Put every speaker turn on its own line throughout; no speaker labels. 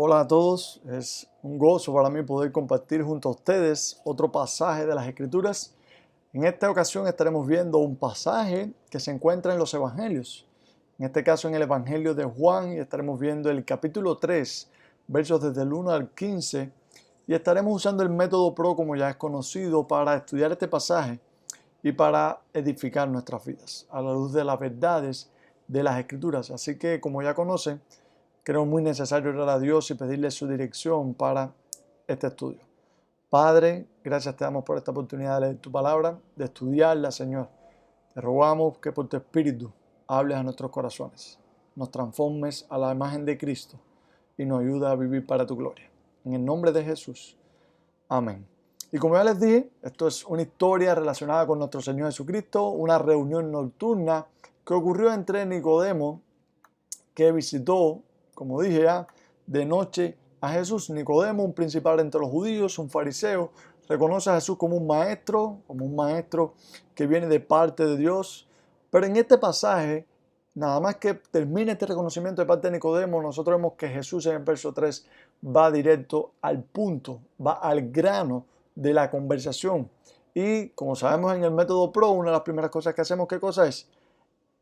Hola a todos, es un gozo para mí poder compartir junto a ustedes otro pasaje de las Escrituras. En esta ocasión estaremos viendo un pasaje que se encuentra en los Evangelios, en este caso en el Evangelio de Juan, y estaremos viendo el capítulo 3, versos desde el 1 al 15, y estaremos usando el método PRO, como ya es conocido, para estudiar este pasaje y para edificar nuestras vidas a la luz de las verdades de las Escrituras. Así que, como ya conocen, creo muy necesario orar a Dios y pedirle su dirección para este estudio. Padre, gracias te damos por esta oportunidad de leer tu palabra, de estudiarla, Señor. Te rogamos que por tu Espíritu hables a nuestros corazones, nos transformes a la imagen de Cristo y nos ayuda a vivir para tu gloria. En el nombre de Jesús. Amén. Y como ya les dije, esto es una historia relacionada con nuestro Señor Jesucristo, una reunión nocturna que ocurrió entre Nicodemo, que visitó, como dije ya, de noche a Jesús. Nicodemo, un principal entre los judíos, un fariseo, reconoce a Jesús como un maestro que viene de parte de Dios. Pero en este pasaje, nada más que termine este reconocimiento de parte de Nicodemo, nosotros vemos que Jesús en el verso 3 va directo al punto, va al grano de la conversación. Y como sabemos en el método PRO, una de las primeras cosas que hacemos, ¿qué cosa es?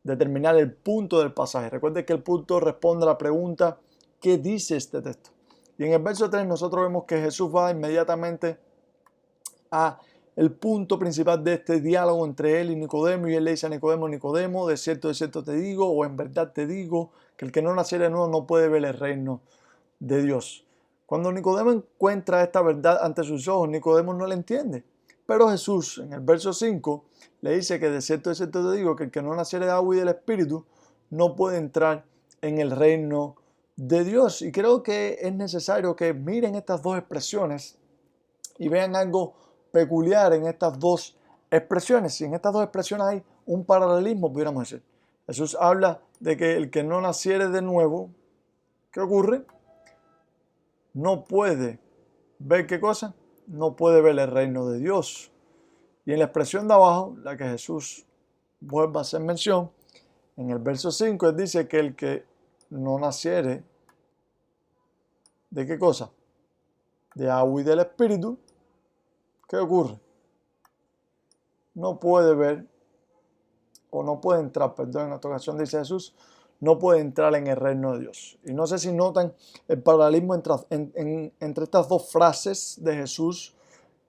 Determinar el punto del pasaje. Recuerde que el punto responde a la pregunta, ¿qué dice este texto? Y en el verso 3 nosotros vemos que Jesús va inmediatamente a el punto principal de este diálogo entre él y Nicodemo, y él le dice a Nicodemo, Nicodemo, de cierto te digo, o en verdad te digo, que el que no naciera de nuevo no puede ver el reino de Dios. Cuando Nicodemo encuentra esta verdad ante sus ojos, Nicodemo no la entiende. Pero Jesús, en el verso 5, le dice que de cierto te digo, que el que no naciere de agua y del Espíritu no puede entrar en el reino de Dios. Y creo que es necesario que miren estas dos expresiones y vean algo peculiar en estas dos expresiones. Y en estas dos expresiones hay un paralelismo, pudiéramos decir. Jesús habla de que el que no naciere de nuevo, ¿qué ocurre? No puede ver qué cosa, no puede ver el reino de Dios. Y en la expresión de abajo, la que Jesús vuelve a hacer mención, en el verso 5, él dice que el que no naciere, ¿de qué cosa? De agua y del Espíritu, ¿qué ocurre? No puede ver, o no puede entrar, perdón, en esta ocasión dice Jesús, no puede entrar en el reino de Dios. Y no sé si notan el paralelismo entre estas dos frases de Jesús,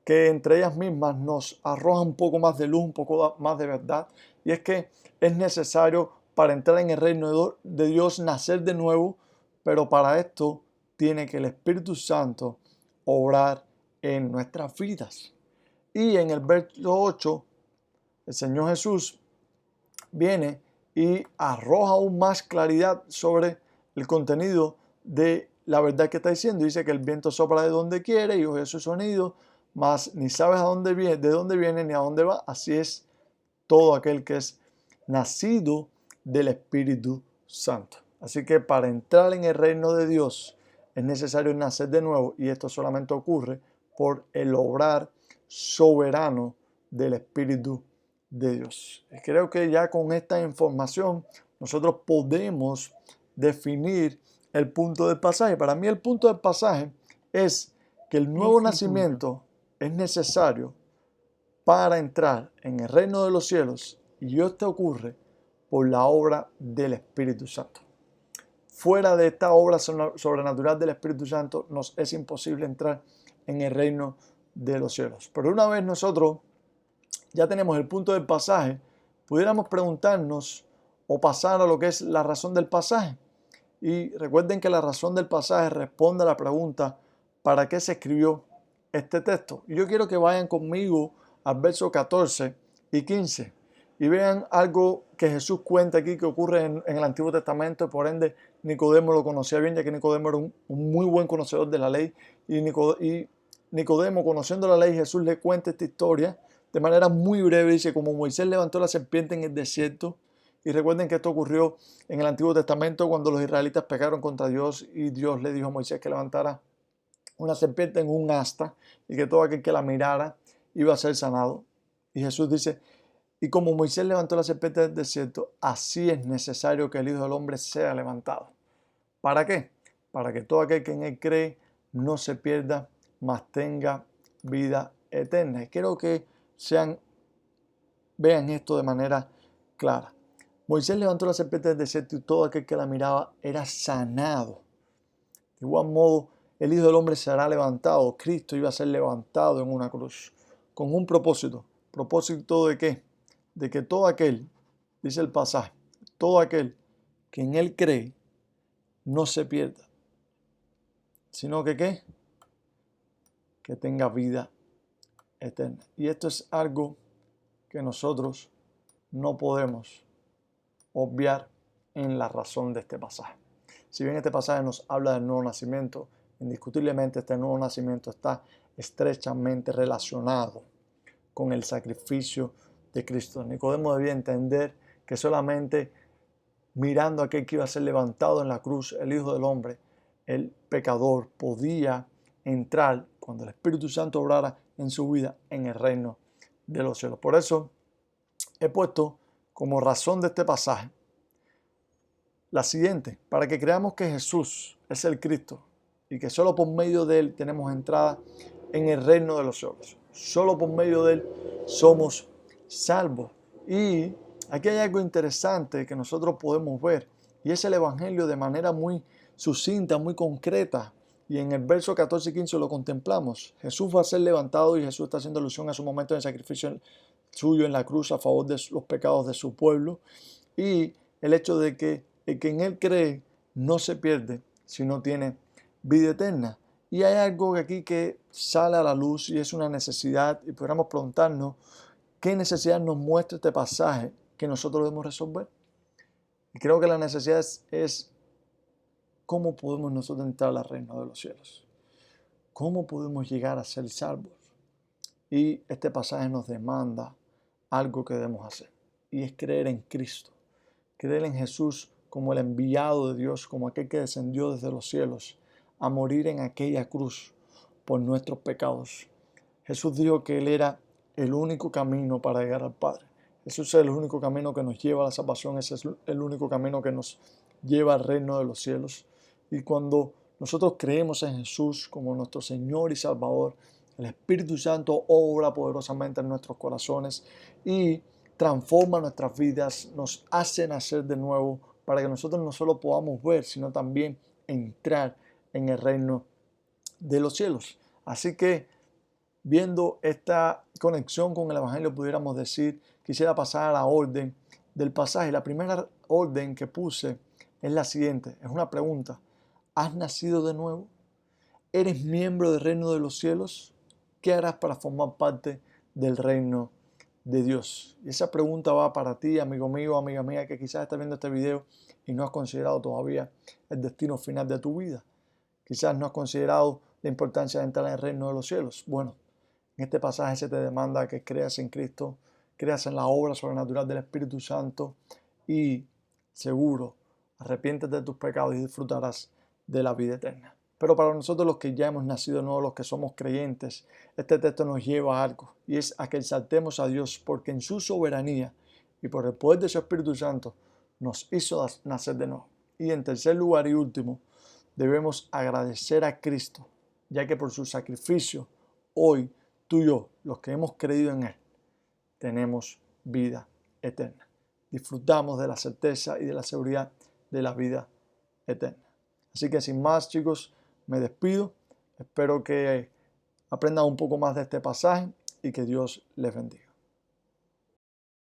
que entre ellas mismas nos arrojan un poco más de luz, un poco más de verdad. Y es que es necesario para entrar en el reino de Dios nacer de nuevo, pero para esto tiene que el Espíritu Santo obrar en nuestras vidas. Y en el verso 8, el Señor Jesús viene y arroja aún más claridad sobre el contenido de la verdad que está diciendo. Dice que el viento sopla de donde quiere y oye su sonido, mas ni sabes de dónde viene ni a dónde va. Así es todo aquel que es nacido del Espíritu Santo. Así que para entrar en el reino de Dios es necesario nacer de nuevo, y esto solamente ocurre por el obrar soberano del Espíritu de Dios. Y creo que ya con esta información nosotros podemos definir el punto del pasaje. Para mí el punto del pasaje es que el nuevo nacimiento es necesario para entrar en el reino de los cielos, y esto ocurre por la obra del Espíritu Santo. Fuera de esta obra sobrenatural del Espíritu Santo nos es imposible entrar en el reino de los cielos. Pero una vez nosotros ya tenemos el punto del pasaje, pudiéramos preguntarnos o pasar a lo que es la razón del pasaje. Y recuerden que la razón del pasaje responde a la pregunta, ¿para qué se escribió este texto? Y yo quiero que vayan conmigo al verso 14 y 15 y vean algo que Jesús cuenta aquí que ocurre en el Antiguo Testamento. Por ende, Nicodemo lo conocía bien, ya que Nicodemo era un muy buen conocedor de la ley. Y Nicodemo, conociendo la ley, Jesús le cuenta esta historia de manera muy breve. Dice, como Moisés levantó la serpiente en el desierto. Y recuerden que esto ocurrió en el Antiguo Testamento cuando los israelitas pecaron contra Dios, y Dios le dijo a Moisés que levantara una serpiente en un asta y que todo aquel que la mirara iba a ser sanado. Y Jesús dice, y como Moisés levantó la serpiente del desierto, así es necesario que el Hijo del Hombre sea levantado. ¿Para qué? para que todo aquel que en Él cree no se pierda, mas tenga vida eterna. Y quiero que vean esto de manera clara. Moisés levantó la serpiente del desierto y todo aquel que la miraba era sanado. De igual modo, el Hijo del Hombre será levantado. Cristo iba a ser levantado en una cruz con un propósito. ¿Propósito de qué? De que todo aquel, dice el pasaje, todo aquel que en Él cree no se pierda, sino que ¿qué? Que tenga vida eterna. Y esto es algo que nosotros no podemos obviar en la razón de este pasaje. Si bien este pasaje nos habla del nuevo nacimiento, indiscutiblemente este nuevo nacimiento está estrechamente relacionado con el sacrificio de Cristo. Nicodemo debía entender que solamente mirando a aquel que iba a ser levantado en la cruz, el Hijo del Hombre, el pecador, podía entrar cuando el Espíritu Santo obrara en su vida en el reino de los cielos. Por eso he puesto como razón de este pasaje la siguiente: para que creamos que Jesús es el Cristo y que solo por medio de Él tenemos entrada en el reino de los cielos. Solo por medio de Él somos salvos. Y aquí hay algo interesante que nosotros podemos ver, y es el Evangelio de manera muy sucinta, muy concreta. Y en el verso 14 y 15 lo contemplamos. Jesús va a ser levantado y Jesús está haciendo alusión a su momento de sacrificio suyo en la cruz a favor de los pecados de su pueblo. Y el hecho de que el que en Él cree no se pierde, sino tiene vida eterna. Y hay algo aquí que sale a la luz y es una necesidad, y podríamos preguntarnos qué necesidad nos muestra este pasaje que nosotros debemos resolver. Y creo que la necesidad es cómo podemos nosotros entrar al reino de los cielos. ¿Cómo podemos llegar a ser salvos? Y este pasaje nos demanda algo que debemos hacer, y es creer en Cristo. Creer en Jesús como el enviado de Dios, como aquel que descendió desde los cielos a morir en aquella cruz por nuestros pecados. Jesús dijo que Él era el único camino para llegar al Padre. Jesús es el único camino que nos lleva a la salvación, ese es el único camino que nos lleva al reino de los cielos. Y cuando nosotros creemos en Jesús como nuestro Señor y Salvador, el Espíritu Santo obra poderosamente en nuestros corazones y transforma nuestras vidas, nos hace nacer de nuevo para que nosotros no solo podamos ver, sino también entrar en el reino de los cielos. Así que, viendo esta conexión con el Evangelio, pudiéramos decir, quisiera pasar a la orden del pasaje. La primera orden que puse es la siguiente, es una pregunta. ¿Has nacido de nuevo? ¿Eres miembro del reino de los cielos? ¿Qué harás para formar parte del reino de Dios? Y esa pregunta va para ti, amigo mío, amiga mía, que quizás estás viendo este video y no has considerado todavía el destino final de tu vida. Quizás no has considerado la importancia de entrar en el reino de los cielos. Bueno, en este pasaje se te demanda que creas en Cristo, creas en la obra sobrenatural del Espíritu Santo y, seguro, arrepiéntete de tus pecados y disfrutarás de la vida eterna. Pero para nosotros los que ya hemos nacido de nuevo, los que somos creyentes, este texto nos lleva a algo, y es a que exaltemos a Dios, porque en su soberanía y por el poder de su Espíritu Santo nos hizo nacer de nuevo. Y en tercer lugar y último, debemos agradecer a Cristo, ya que por su sacrificio, hoy tú y yo, los que hemos creído en Él, tenemos vida eterna. Disfrutamos de la certeza y de la seguridad de la vida eterna. Así que sin más, chicos, me despido. Espero que aprendan un poco más de este pasaje y que Dios les bendiga.